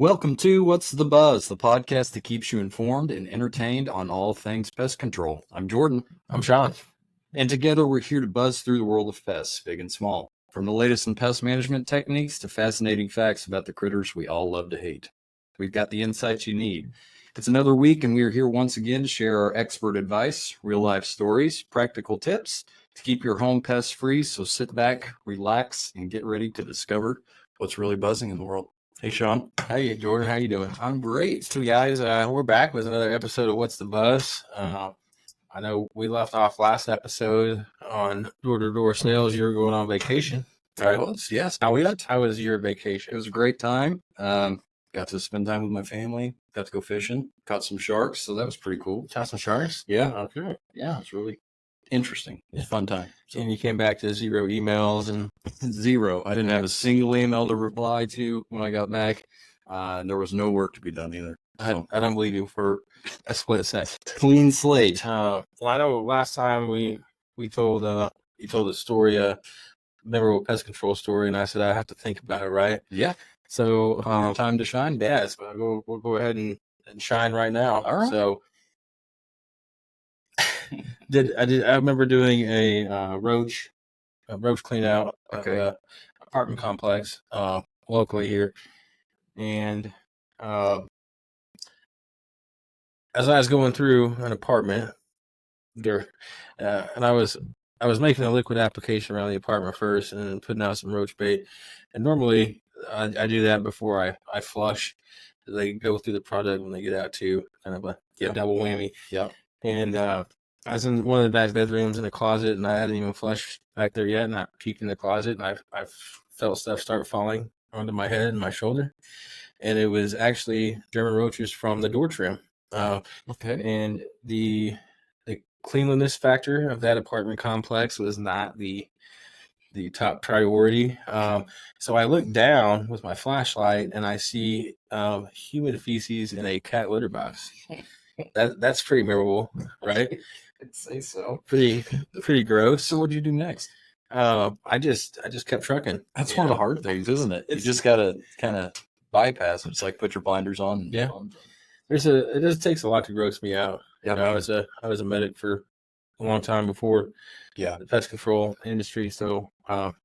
Welcome to What's the Buzz, the podcast that keeps you informed and entertained on all things pest control. I'm Jordan. I'm Shawn. And together we're here to buzz through the world of pests, big and small. From the latest in pest management techniques to fascinating facts about the critters we all love to hate. We've got the insights you need. It's another week and we are here once again to share our expert advice, real life stories, practical tips to keep your home pests free. So sit back, relax, and get ready to discover what's really buzzing in the world. Hey, Shawn. Hey, Jordan. How you doing? I'm great. So, guys, we're back with another episode of What's the Buzz? I know we left off last episode on door-to-door sales. You were going on vacation. I was, yes. How was your vacation? It was a great time. Got to spend time with my family. Got to go fishing. Caught some sharks, so that was pretty cool. Caught some sharks? Yeah. Okay. Yeah, it's really interesting. It's a fun time. And you came back to 0 emails and zero. I didn't have a single email to reply to when I got back. There was no work to be done either. I don't believe you for a split second. Clean slate. Well, I know last time we told you told the story, memorable pest control story, and I said I have to think about it, right? Yeah. So time to shine. Yes, but we'll go ahead and shine right now. All right. So I remember doing a roach clean out of a apartment complex locally here, and as I was going through an apartment there, and I was making a liquid application around the apartment first, and then putting out some roach bait. And normally I do that before I flush. They go through the product when they get out too, kind of a double whammy. Yeah. And I was in one of the back bedrooms in the closet, and I hadn't even flushed back there yet. And I peeked in the closet, and I felt stuff start falling onto my head and my shoulder. And it was actually German roaches from the door trim. Okay. And the cleanliness factor of that apartment complex was not the top priority. So I look down with my flashlight, and I see human feces in a cat litter box. That's pretty memorable, right? I'd say so. Pretty gross. So what'd you do next? I just kept trucking. That's one of the hard things, isn't it? You just gotta kind of bypass it. It's like put your blinders on. Yeah. It just takes a lot to gross me out. Yeah. I was a medic for a long time before the pest control industry, so it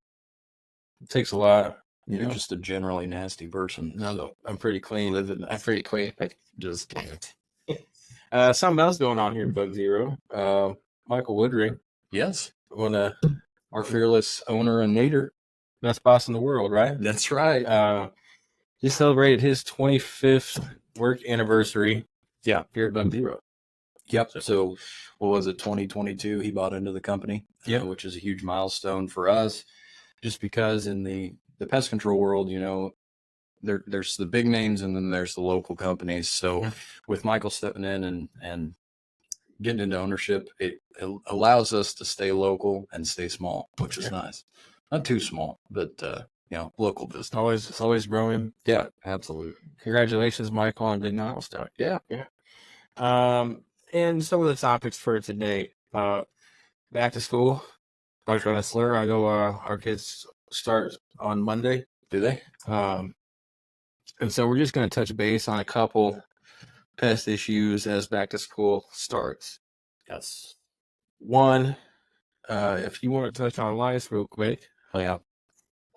takes a lot. You're just a generally nasty person. No, I'm pretty clean. I'm pretty clean. Just can't. Something else going on here in Bug Zero. Michael Woodring. Yes. Our fearless owner and nader. Best boss in the world, right? That's right. He celebrated his 25th work anniversary. Yeah. Here at Bug Zero. Yep. So what was it, 2022? He bought into the company, which is a huge milestone for us, just because in the pest control world, there's the big names and then there's the local companies. So with Michael stepping in and getting into ownership, it allows us to stay local and stay small, which is nice. Not too small, but local business. It's always growing. Yeah, absolutely. Congratulations, Michael, on a big milestone. Yeah. And some of the topics for today, back to school. Like Wrestler, I know our kids start on Monday. Do they? And so we're just going to touch base on a couple pest issues as back to school starts. Yes. One, if you want to touch on lice real quick. Oh, yeah.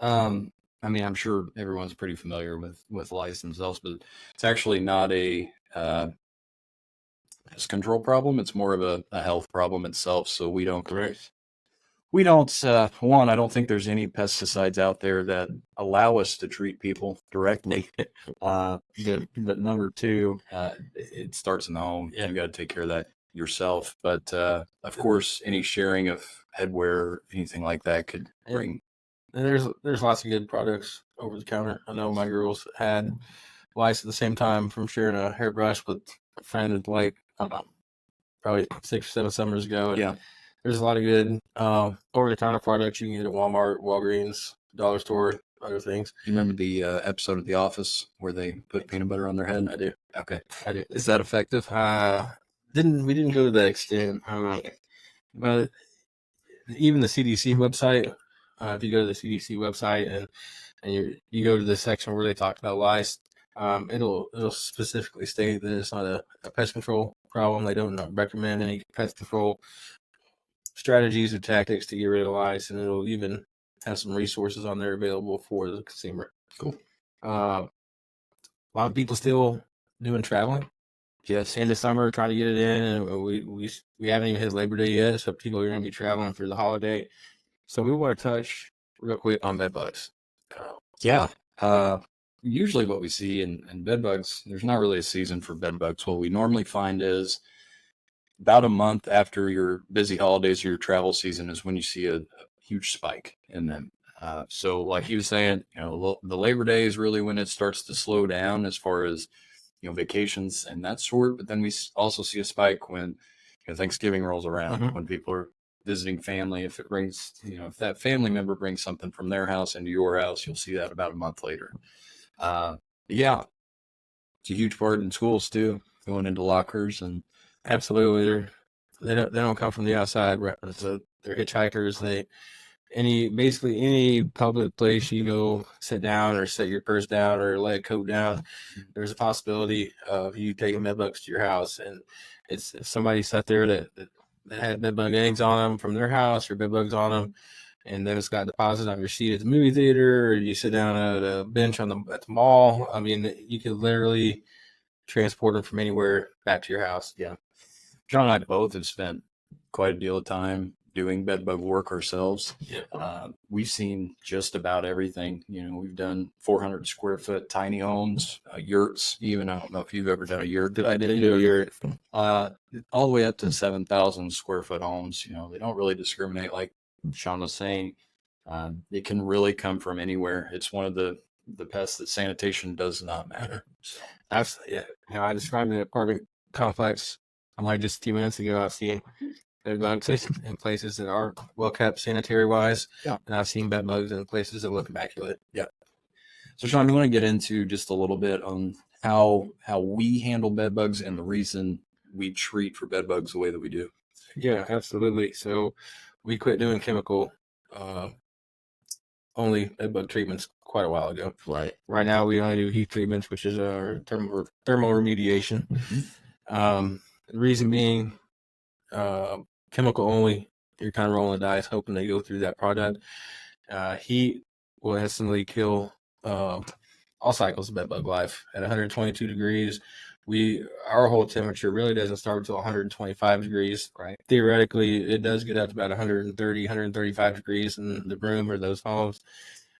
I'm sure everyone's pretty familiar with lice themselves, but it's actually not a pest control problem. It's more of a health problem itself. So we don't. Correct. We don't. One, I don't think there's any pesticides out there that allow us to treat people directly. But number two, it starts in the home. Yeah. You got to take care of that yourself. But of course, any sharing of headwear, anything like that, could bring. And there's lots of good products over the counter. I know my girls had lice at the same time from sharing a hairbrush with a friend like probably 6 or 7 summers ago. And there's a lot of good over the counter products you can get at Walmart, Walgreens, Dollar Store, other things. You remember the episode of The Office where they put peanut butter on their head? I do. Okay. I do. Is that effective? We didn't go to that extent. But even the CDC website. If you go to the CDC website and you go to the section where they talk about lice, it'll specifically state that it's not a pest control problem. They don't recommend any pest control strategies or tactics to get rid of lice, and it'll even have some resources on there available for the consumer. Cool. A lot of people still doing traveling. Yes. In the summer, trying to get it in, and we haven't even hit Labor Day yet, so people are going to be traveling for the holiday. So we want to touch real quick on bed bugs. Yeah. Usually what we see in bed bugs, there's not really a season for bed bugs. What we normally find is about a month after your busy holidays or your travel season is when you see a huge spike in them. So like he was saying, the Labor Day is really when it starts to slow down as far as, vacations and that sort. But then we also see a spike when Thanksgiving rolls around, when people are visiting family. If it brings, if that family member brings something from their house into your house, you'll see that about a month later. Yeah, it's a huge part in schools too, going into lockers and absolutely. They don't come from the outside. So they're hitchhikers. Basically any public place you go sit down or set your purse down or lay a coat down, there's a possibility of you taking bed bugs to your house. And if somebody sat there that had bed bug eggs on them from their house or bed bugs on them, and then it's got deposited on your seat at the movie theater, or you sit down at a bench at the mall. I mean, you could literally transport them from anywhere back to your house. Yeah. John and I both have spent quite a deal of time doing bed bug work ourselves. Yeah. We've seen just about everything. We've done 400 square foot tiny homes, yurts. Even I don't know if you've ever done a yurt. I did do a yurt. All the way up to 7,000 square foot homes. They don't really discriminate, like Shawn was saying. It can really come from anywhere. It's one of the pests that sanitation does not matter. So. Absolutely. Yeah. I described an apartment complex. Like just a few minutes ago, I've seen bed bugs in places that are well kept sanitary wise. Yeah. And I've seen bed bugs in places that look immaculate. Yeah. So Shawn, you want to get into just a little bit on how we handle bed bugs and the reason we treat for bed bugs the way that we do. Yeah, absolutely. So we quit doing chemical only bed bug treatments quite a while ago. Right now we only do heat treatments, which is our thermal remediation. The reason being, chemical only, you're kind of rolling the dice, hoping they go through that product. Heat will instantly kill all cycles of bed bug life at 122 degrees. Our whole temperature really doesn't start until 125 degrees. Right. Theoretically, it does get up to about 130, 135 degrees in the room or those homes.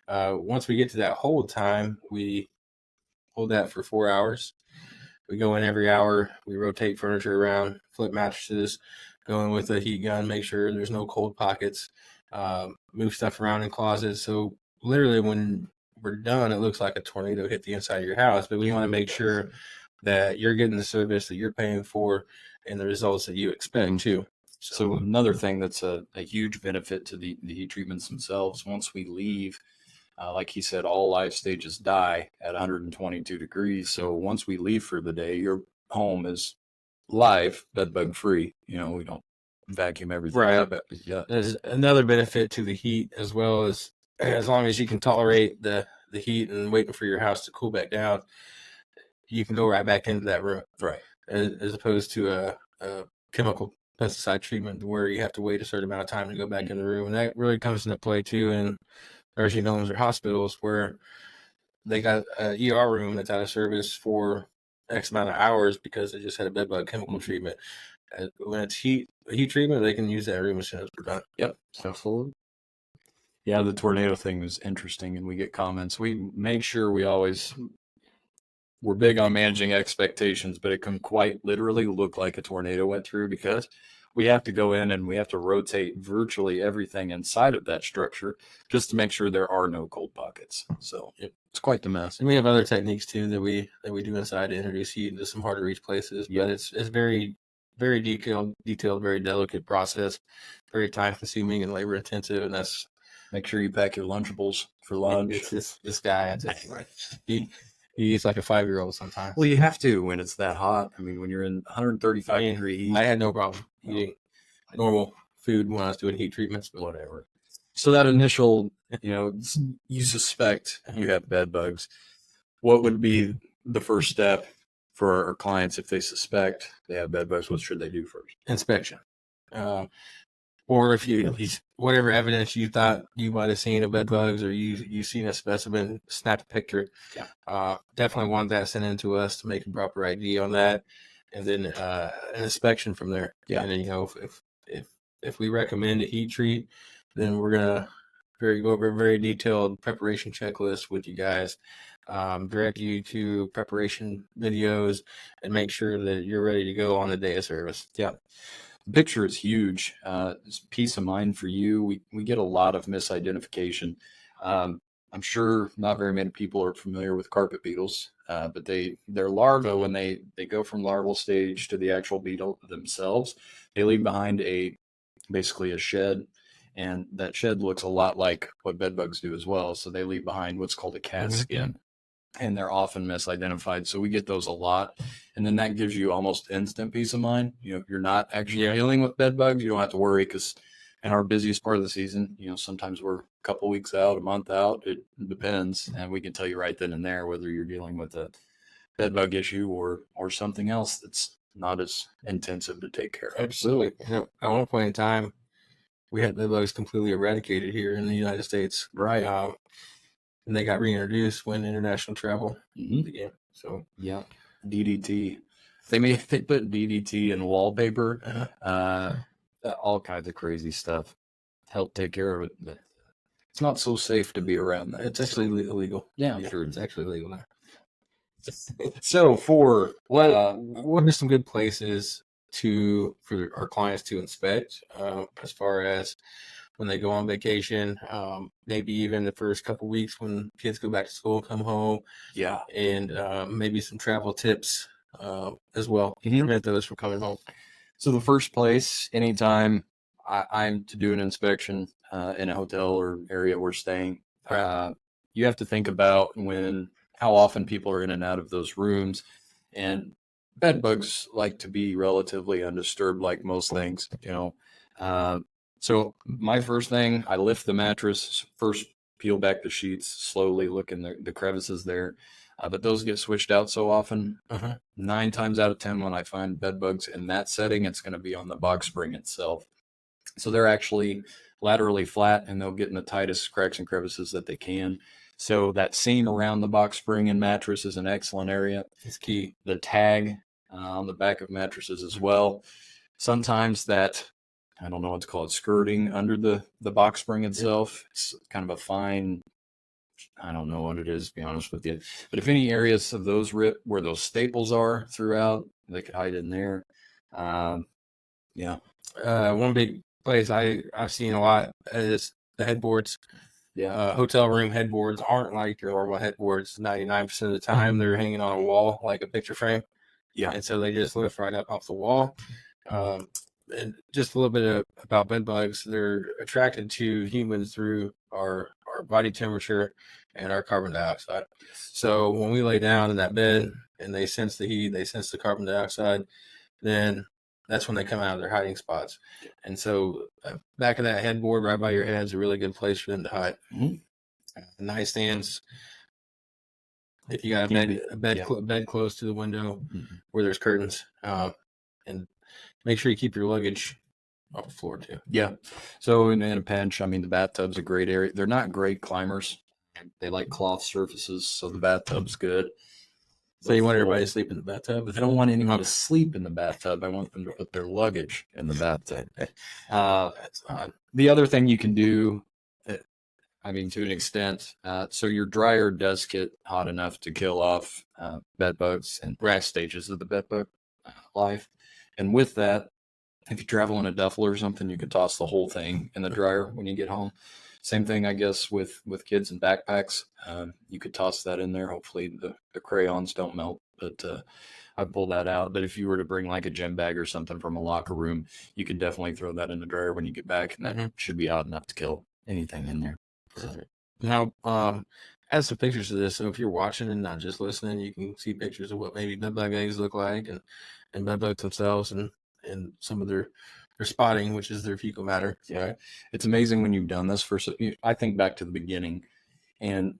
Once we get to that hold time, we hold that for 4 hours. We go in every hour. We rotate furniture around, flip mattresses, go in with a heat gun, make sure there's no cold pockets, move stuff around in closets. So literally when we're done, it looks like a tornado hit the inside of your house, but we want to make sure that you're getting the service that you're paying for and the results that you expect too. So another thing that's a huge benefit to the heat treatments themselves, once we leave, like he said, all life stages die at 122 degrees. So once we leave for the day, your home is live, bed bug free. We don't vacuum everything. Right. But yeah. There's another benefit to the heat as well, as long as you can tolerate the heat and waiting for your house to cool back down, you can go right back into that room. Right. As opposed to a chemical pesticide treatment where you have to wait a certain amount of time to go back in the room. And that really comes into play too in nursing homes or hospitals where they got an ER room that's out of service for X amount of hours because they just had a bed bug chemical treatment. When it's heat treatment, they can use that room as soon as we're done. Yep. Absolutely. Yeah, the tornado thing was interesting, and we get comments. We make sure we're big on managing expectations, but it can quite literally look like a tornado went through because we have to go in and we have to rotate virtually everything inside of that structure just to make sure there are no cold pockets. So it's quite the mess. And we have other techniques too that we do inside to introduce heat into some hard to reach places. But it's very, very detailed, very delicate process, very time consuming and labor intensive. And that's make sure you pack your Lunchables for lunch. It's this guy. He eats like a 5-year-old sometimes. Well, you have to when it's that hot. I mean, when you're in 135 degree heat. I had no problem eating normal food when I was doing heat treatments, but whatever. So that initial, you suspect you have bed bugs. What would be the first step for our clients, if they suspect they have bed bugs, what should they do first? Inspection. Or if you whatever evidence you thought you might have seen of bed bugs, or you've seen a specimen, snap a picture. Yeah. Definitely want that sent in to us to make a proper ID on that, and then an inspection from there. Yeah. And then, if we recommend a heat treat, then we're gonna go over a very detailed preparation checklist with you guys. Direct you to preparation videos and make sure that you're ready to go on the day of service. Yeah. The picture is huge. It's peace of mind for you. We get a lot of misidentification. I'm sure not very many people are familiar with carpet beetles, but their larvae, when they go from larval stage to the actual beetle themselves, they leave behind basically a shed, and that shed looks a lot like what bed bugs do as well. So they leave behind what's called a cat skin, and they're often misidentified. So we get those a lot. And then that gives you almost instant peace of mind. If you're not actually dealing with bed bugs, you don't have to worry, because in our busiest part of the season, sometimes we're a couple weeks out, a month out. It depends. And we can tell you right then and there whether you're dealing with a bed bug issue or something else that's not as intensive to take care of. Absolutely. At one point in time, we had bed bugs completely eradicated here in the United States. Right. And they got reintroduced when international travel began. So yeah, DDT. They put DDT in wallpaper, all kinds of crazy stuff. Help take care of it, but it's not so safe to be around that. It's actually illegal. Yeah, I'm sure it's actually legal now. So for what are some good places for our clients to inspect, as far as when they go on vacation, maybe even the first couple weeks when kids go back to school, come home, and maybe some travel tips as well to prevent those from coming home. So the first place, anytime I'm to do an inspection in a hotel or area we're staying, you have to think about how often people are in and out of those rooms. And bed bugs like to be relatively undisturbed, like most things, so my first thing, I lift the mattress, first peel back the sheets, slowly look in the crevices there. But those get switched out so often. 9 times out of 10, when I find bed bugs in that setting, it's going to be on the box spring itself. So they're actually laterally flat, and they'll get in the tightest cracks and crevices that they can. So that seam around the box spring and mattress is an excellent area. It's key. The tag on the back of mattresses as well. Sometimes that, I don't know what to call it, skirting under the box spring itself. It's kind of a fine, I don't know what it is, to be honest with you. But if any areas of those rip where those staples are throughout, they could hide in there. One big place I've seen a lot is the headboards. Hotel room headboards aren't like your normal headboards. 99% of the time, they're hanging on a wall like a picture frame. And so they just lift right up off the wall. And just a little bit about bed bugs. They're attracted to humans through our body temperature and our carbon dioxide. So when we lay down in that bed and they sense the heat, they sense the carbon dioxide, then that's when they come out of their hiding spots. And so back of that headboard right by your head is a really good place for them to hide. Nightstands, if you got a bed close to the window where there's curtains, and make sure you keep your luggage off the floor too. Yeah. So in a pinch, the bathtub's a great area. They're not great climbers. They like cloth surfaces, so the bathtub's good. So you want everybody to sleep in the bathtub? I don't want anyone to sleep in the bathtub. I want them to put their luggage in the bathtub. That's odd. The other thing you can do, to an extent, so your dryer does get hot enough to kill off bed bugs and stages of the bed bug life. And with that, if you travel in a duffel or something, you can toss the whole thing in the dryer when you get home. Same thing, I guess, with kids and backpacks. You could toss that in there. Hopefully the crayons don't melt, but I pull that out. But if you were to bring like a gym bag or something from a locker room, you could definitely throw that in the dryer when you get back, and that should be hot enough to kill anything in there. Now, add some pictures of this. So if you're watching and not just listening, you can see pictures of what maybe bed bug eggs look like, and bed bugs themselves, and some of their spotting, which is their fecal matter. Yeah, it's amazing when you've done this. I think back to the beginning, and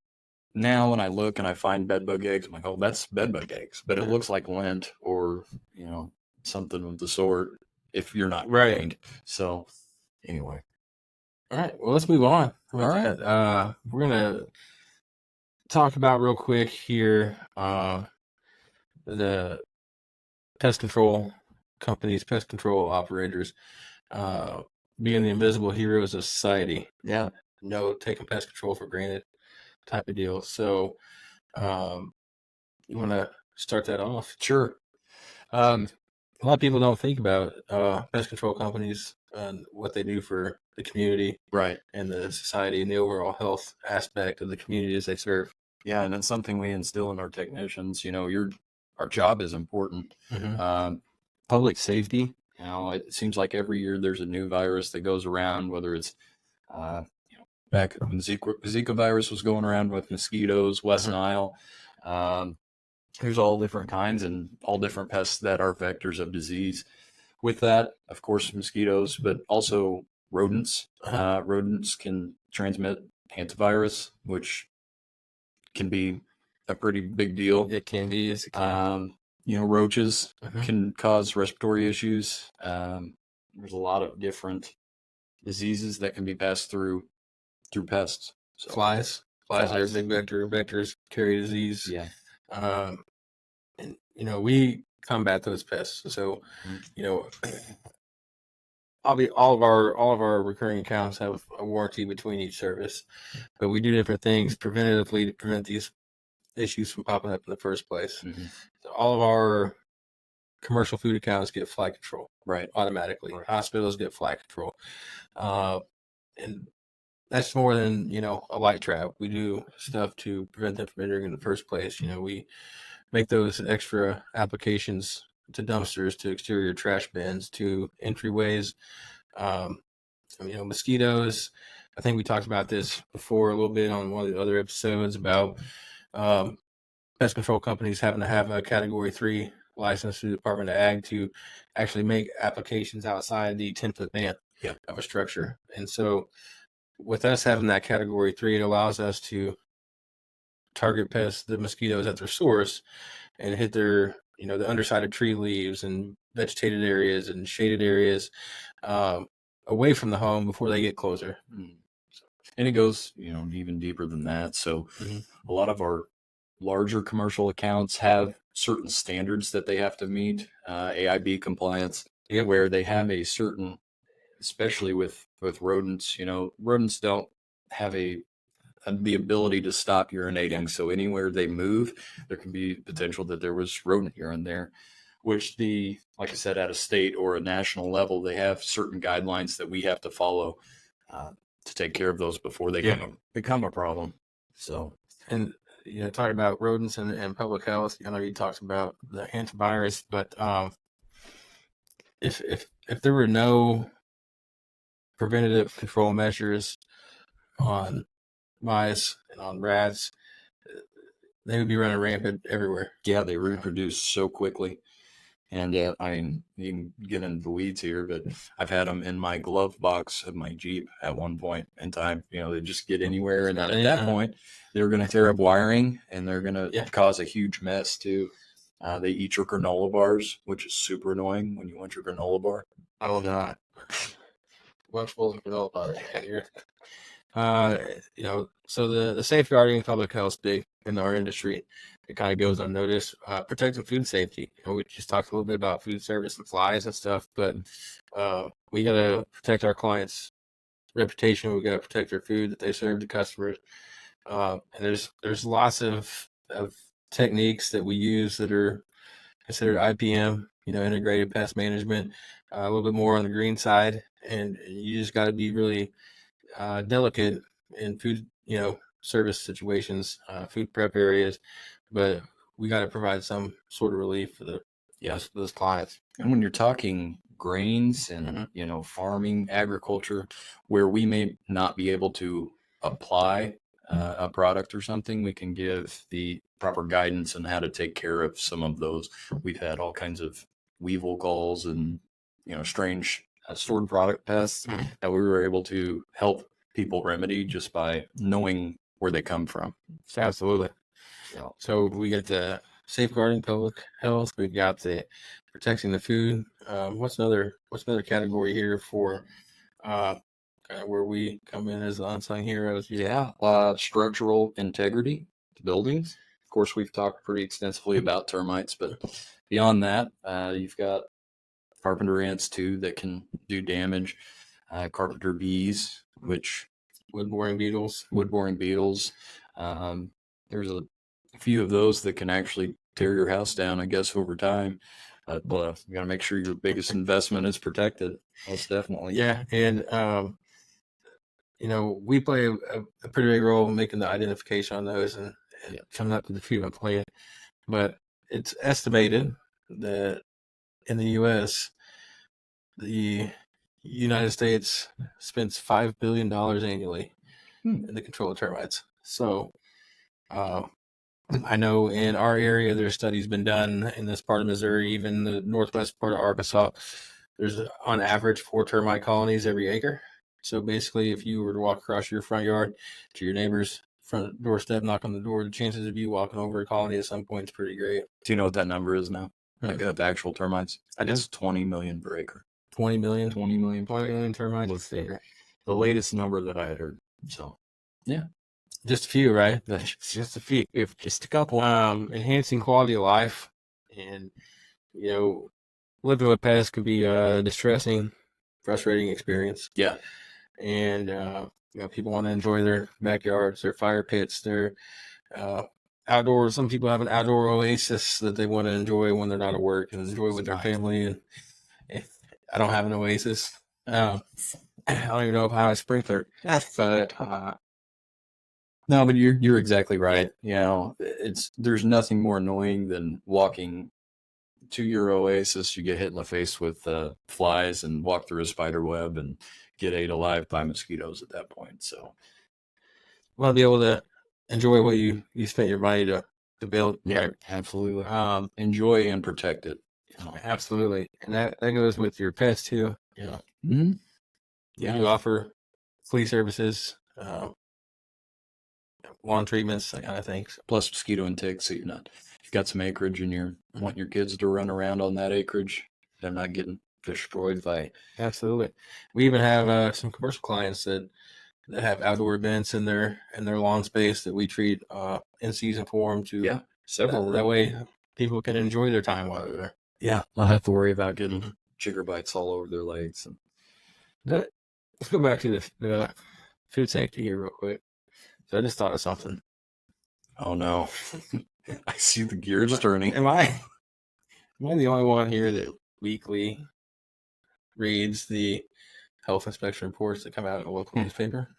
now when I look and I find bed bug eggs, I'm like, oh, that's bed bug eggs, but it looks like lint or something of the sort if you're not trained. So anyway, all right. Well, let's move on. All right. We're gonna talk about real quick here the pest control companies, pest control operators, being the invisible heroes of society. Yeah. No, taking pest control for granted type of deal. So, you want to start that off? Sure. A lot of people don't think about pest control companies and what they do for the community, right, and the society and the overall health aspect of the communities they serve. Yeah, and it's something we instill in our technicians. Our job is important. Public safety. It seems like every year there's a new virus that goes around, whether it's back when Zika virus was going around with mosquitoes, West Nile. There's all different kinds and all different pests that are vectors of disease. With that, of course, mosquitoes, but also rodents. Rodents can transmit hantavirus, which can be a pretty big deal. It can be. Yes, it can. Roaches can cause respiratory issues. There's a lot of different diseases that can be passed through pests. So, flies are big vectors, carry disease. Yeah. And we combat those pests. So, all of our recurring accounts have a warranty between each service, but we do different things preventatively to prevent these issues from popping up in the first place. So all of our commercial food accounts get fly control, right, automatically. Right. Hospitals get fly control, and that's more than a light trap. We do stuff to prevent them from entering in the first place. We make those extra applications to dumpsters, to exterior trash bins, to entryways. Mosquitoes. I think we talked about this before a little bit on one of the other episodes about pest control companies having to have a Category 3 license through the Department of Ag to actually make applications outside the 10-foot ban of a structure. And so with us having that Category 3, it allows us to target pests, the mosquitoes at their source, and hit their, the underside of tree leaves and vegetated areas and shaded areas away from the home before they get closer. And it goes, even deeper than that. So a lot of our larger commercial accounts have certain standards that they have to meet, AIB compliance, where they have a certain, especially with rodents, rodents don't have the ability to stop urinating. So anywhere they move, there can be potential that there was rodent urine there, which like I said, at a state or a national level, they have certain guidelines that we have to follow to take care of those before they become a problem. So, and talking about rodents and public health, I know you talked about the hantavirus, but if there were no preventative control measures on mice and on rats, they would be running rampant everywhere. Yeah, they reproduce so quickly. And you can get into the weeds here, but I've had them in my glove box of my Jeep at one point in time. They just get anywhere. And at that point, they're going to tear up wiring and they're going to cause a huge mess too. They eat your granola bars, which is super annoying when you want your granola bar. I will not. Much full of granola bar here. So the safeguarding public health is big in our industry. It kind of goes unnoticed. Protecting food safety. We just talked a little bit about food service and flies and stuff, but we got to protect our clients' reputation. We got to protect their food that they serve to customers. And there's lots of techniques that we use that are considered IPM, integrated pest management, a little bit more on the green side, and you just got to be really delicate in food, service situations, food prep areas, but we got to provide some sort of relief for those clients. And when you're talking grains and farming, agriculture, where we may not be able to apply a product or something, we can give the proper guidance on how to take care of some of those. We've had all kinds of weevil galls and strange stored product pests that we were able to help people remedy just by knowing where they come from. Absolutely. Yeah. So we get the safeguarding public health. We've got the protecting the food. What's another category here for kind of where we come in as the unsung heroes? Yeah. Structural integrity to buildings. Of course, we've talked pretty extensively about termites, but beyond that, you've got carpenter ants too that can do damage. Carpenter bees, which Wood boring beetles. There's a few of those that can actually tear your house down, I guess, over time. But you got to make sure your biggest investment is protected. Most definitely. Yeah, and we play a pretty big role in making the identification on those and coming up with the treatment plan. But it's estimated that in the U.S., the United States spends $5 billion annually in the control of termites. So I know in our area, there's studies been done in this part of Missouri, even the northwest part of Arkansas. There's on average 4 termite colonies every acre. So basically, if you were to walk across your front yard to your neighbor's front doorstep, knock on the door, the chances of you walking over a colony at some point is pretty great. Do you know what that number is now? Like the actual termites? I do. It's 20 million per acre. 20 million? 20 million per 20 acre. million termites? Was the latest number that I had heard. So, yeah. Just a few, right? Just a few. If just a couple. Enhancing quality of life. And, living with pests could be a distressing, frustrating experience. Yeah. And, people want to enjoy their backyards, their fire pits, their outdoors. Some people have an outdoor oasis that they want to enjoy when they're not at work and enjoy with their family. And I don't have an oasis. I don't even know if I have a sprinkler. But no, but you're exactly right. There's nothing more annoying than walking to your oasis. You get hit in the face with flies and walk through a spider web and get ate alive by mosquitoes at that point. So, want to be able to enjoy what you spent your money to build. Yeah, absolutely. Enjoy and protect it. Absolutely, and that goes with your pets too. Mm-hmm. Yeah, you offer flea services, lawn treatments, that kind of things. Plus mosquito and ticks. So you've got some acreage and you want your kids to run around on that acreage. They're not getting destroyed by. Absolutely. We even have some commercial clients that have outdoor events in their lawn space that we treat in season for them to several. That way people can enjoy their time while they're there. Yeah, not have to worry about getting chigger bites all over their legs. Let's go back to the food safety here real quick. So I just thought of something. Oh no. I see the gears turning. Am I the only one here that weekly reads the health inspection reports that come out in a local newspaper?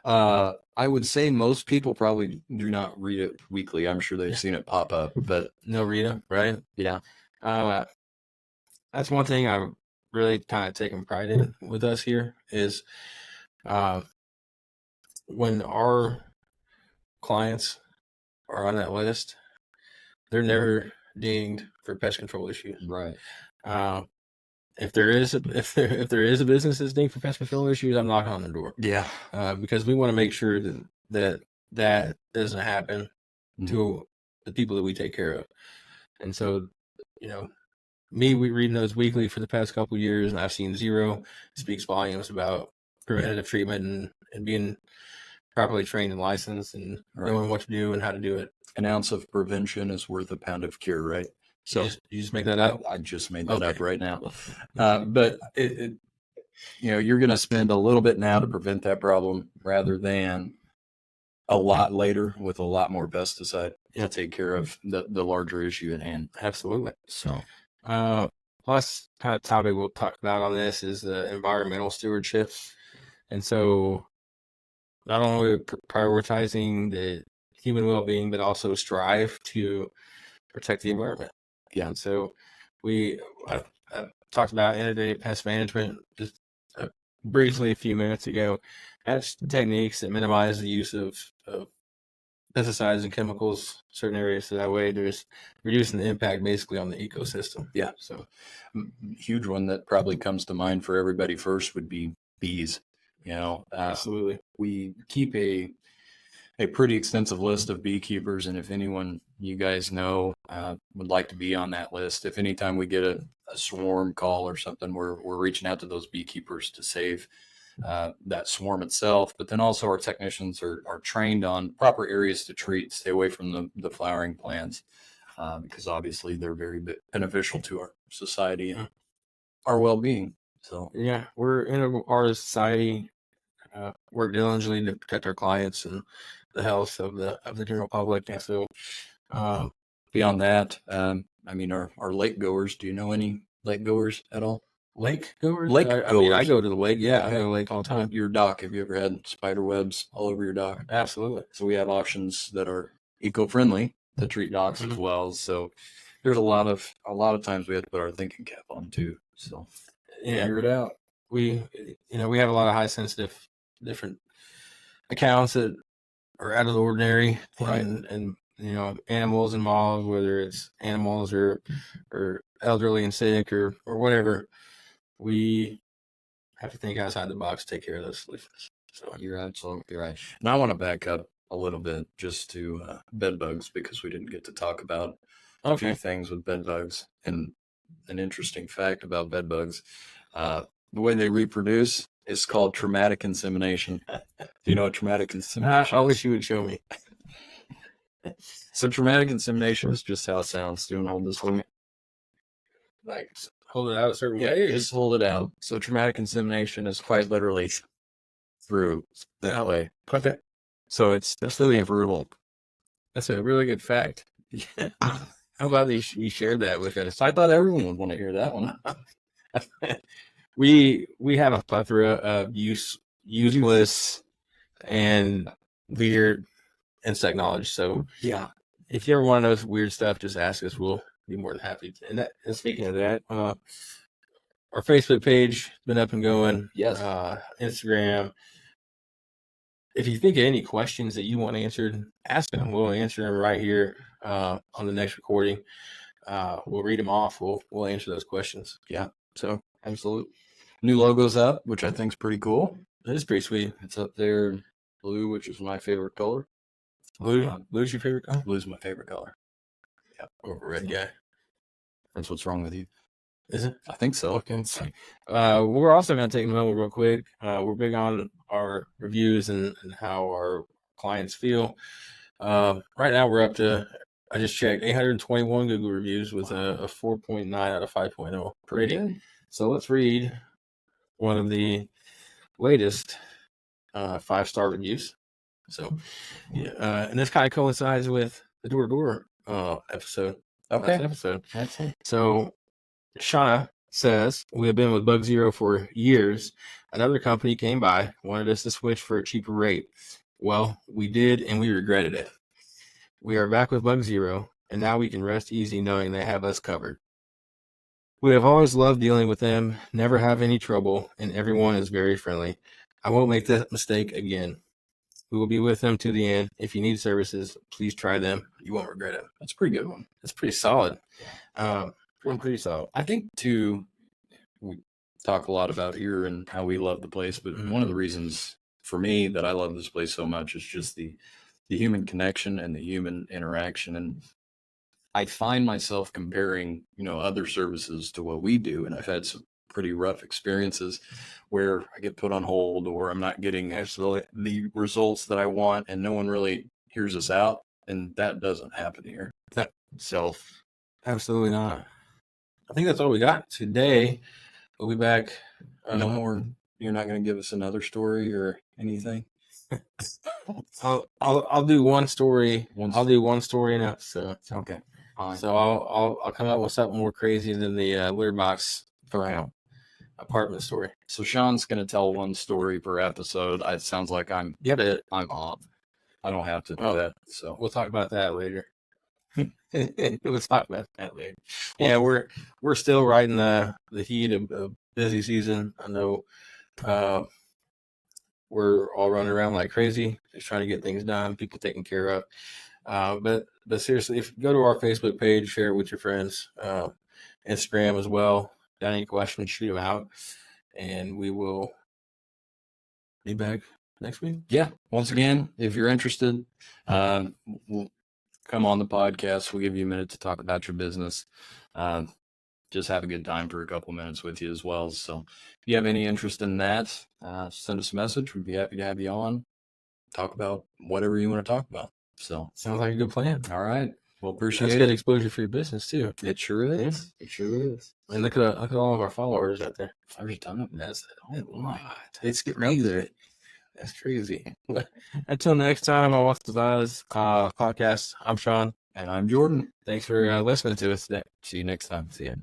I would say most people probably do not read it weekly. I'm sure they've seen it pop up, but no read them, right? Yeah. That's one thing I'm really kind of taking pride in with us here is when our clients are on that list, they're never dinged for pest control issues. Right. If there is a business that's dinged for pest control issues, I'm knocking on the door. Yeah. Because we want to make sure that doesn't happen to the people that we take care of. And so, we reading those weekly for the past couple of years, and I've seen zero. Speaks volumes about preventative treatment and being properly trained and licensed and knowing what to do and how to do it. An ounce of prevention is worth a pound of cure, right? So you just make that up? I just made that up right now. But you're going to spend a little bit now to prevent that problem rather than a lot later with a lot more pesticide to take care of the larger issue at hand. Absolutely. So, plus kind of topic we'll talk about on this is the environmental stewardship. And so not only prioritizing the human well-being, but also strive to protect the environment. Yeah. And so I talked about integrated pest management just briefly a few minutes ago. That's techniques that minimize the use of pesticides and chemicals in certain areas. So that way there's reducing the impact basically on the ecosystem. Yeah. So huge one that probably comes to mind for everybody first would be bees. Absolutely. We keep a a pretty extensive list of beekeepers, and if anyone you guys know would like to be on that list, if anytime we get a swarm call or something, we're reaching out to those beekeepers to save that swarm itself. But then also our technicians are trained on proper areas to treat, stay away from the flowering plants, because obviously they're very beneficial to our society and our well-being. So yeah, we're in our society. Work diligently to protect our clients and the health of the general public. And so, beyond that, I mean, our lake goers. Do you know any lake goers at all? Lake goers? Lake I goers. mean, I go to the lake. Yeah, I go to the lake all the time. Your dock. Have you ever had spider webs all over your dock? Absolutely. So we have options that are eco-friendly to treat docks as well. So there's a lot of times we have to put our thinking cap on too. So figure it out. We have a lot of high sensitive different accounts that are out of the ordinary, right? And animals involved, whether it's animals or elderly and sick or whatever. We have to think outside the box to take care of those solutions. So you're absolutely right. And I want to back up a little bit just to bed bugs, because we didn't get to talk about a few things with bed bugs. And an interesting fact about bed bugs, the way they reproduce is called traumatic insemination. Do you know what traumatic insemination is? I wish you would show me. So traumatic insemination is just how it sounds. Do you want to hold this for me? Like, hold it out a certain way? Just hold it out. So traumatic insemination is quite literally through that way. Okay. So it's really brutal. That's a really good fact. Yeah. How about you shared that with us? I thought everyone would want to hear that one. We have a plethora of useless and weird insect knowledge. So yeah, if you ever want to know weird stuff, just ask us. We'll be more than happy. And speaking of that, our Facebook page has been up and going. Yes. Instagram. If you think of any questions that you want answered, ask them. We'll answer them right here on the next recording. We'll read them off. We'll answer those questions. Yeah. So absolutely. New logo's up, which I think is pretty cool. It is pretty sweet. It's up there, blue, which is my favorite color. Blue's your favorite color? Blue's my favorite color. Yeah. Over red guy. That's what's wrong with you. Is it? I think so. Okay. We're also going to take a moment real quick. We're big on our reviews and how our clients feel. Right now we're up to, I just checked, 821 Google reviews with a 4.9 out of 5.0 rating. So let's read one of the latest 5-star reviews. So, and this kind of coincides with the door-to-door episode. Okay. Episode. That's it. So, Shauna says, we have been with Bug Zero for years. Another company came by, wanted us to switch for a cheaper rate. Well, we did, and we regretted it. We are back with Bug Zero, and now we can rest easy knowing they have us covered. We have always loved dealing with them, never have any trouble, and everyone is very friendly. I won't make that mistake again. We will be with them to the end. If you need services, please try them. You won't regret it. That's a pretty good one. That's pretty solid. Pretty solid. I think, too, we talk a lot about here and how we love the place, but one of the reasons for me that I love this place so much is just the human connection and the human interaction. And I find myself comparing, other services to what we do. And I've had some pretty rough experiences where I get put on hold or I'm not getting actually the results that I want and no one really hears us out. And that doesn't happen here. Absolutely not. I think that's all we got today. We'll be back. No more. You're not going to give us another story or anything? I'll do one story. I'll do one story in episode. Okay. Fine. So I'll come up with something more crazy than the litter box apartment story. So Sean's going to tell one story per episode. It sounds like I'm off. I don't have to do that. So we'll talk about that later. We'll talk about that later. Yeah, we're still riding the heat of busy season. I know we're all running around like crazy, just trying to get things done, people taken care of. But seriously, if you go to our Facebook page, share it with your friends, Instagram as well. Got any questions, shoot them out, and we will be back next week. Yeah. Once again, if you're interested, we'll come on the podcast. We'll give you a minute to talk about your business. Just have a good time for a couple minutes with you as well. So if you have any interest in that, send us a message. We'd be happy to have you on. Talk about whatever you want to talk about. So sounds like a good plan. All right. Well, appreciate That's it. good exposure for your business too. It sure is. It sure is. And look at all of our followers out there. There's a ton of them. That's a lot. It's getting ready to it. That's crazy. Until next time, I Walk the Vibes podcast. I'm Shawn. And I'm Jordan. Thanks for listening to us today. See you next time. See ya.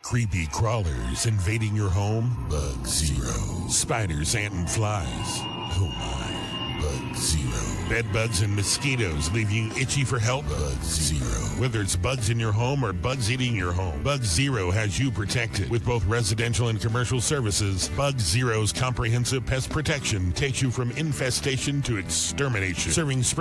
Creepy crawlers invading your home? Bug zero. Spiders, ant, and flies? Oh my. Bug zero. Bed bugs and mosquitoes leave you itchy for help? Bug zero. Whether it's bugs in your home or bugs eating your home, Bug Zero has you protected. With both residential and commercial services, Bug Zero's comprehensive pest protection takes you from infestation to extermination. Serving spring